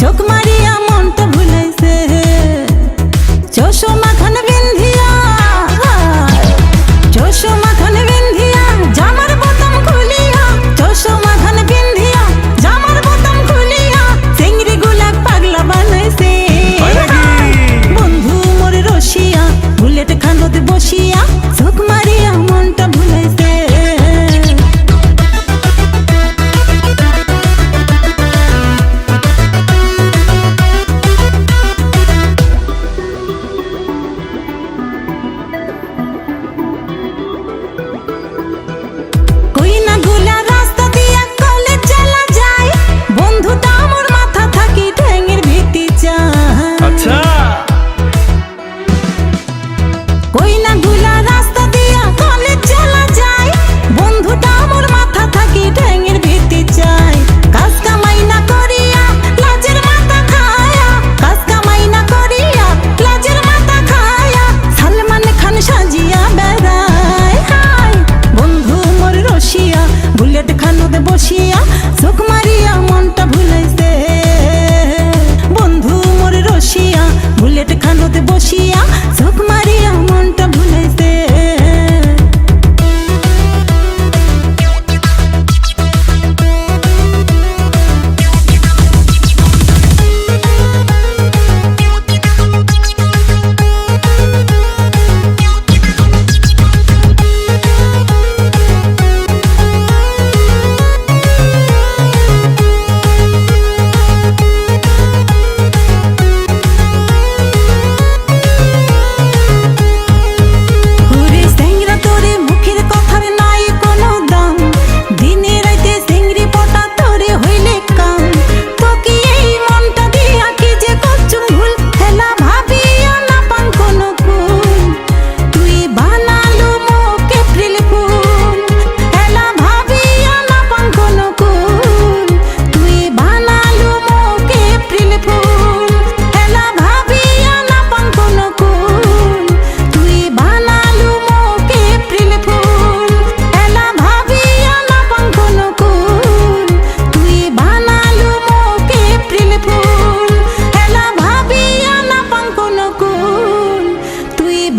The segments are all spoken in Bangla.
চোখ মারিয়া মনটা ভুলাইছে চশমা খান বিন্ধিয়া চশমা খান বিন্ধিয়া জামার বোতাম খুলিয়া চশমা খান বিন্ধিয়া জামার বোতাম খুলিয়া চিংড়ি গুলা পাগলা বানাইছে বন্ধু মোর রসিয়া বুলেট খানত বসিয়া চোখ মারিয়া মনটা ভুলাইছে বুলেট খানত বসিয়া চোখ মারিয়া মনটা ভুলাইছে বন্ধু মোর রসিয়া বুলেট খানত বসিয়া চোখ মারিয়া মনটা ভুলাইছে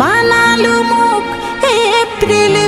বানালু মুখ এপ্রিল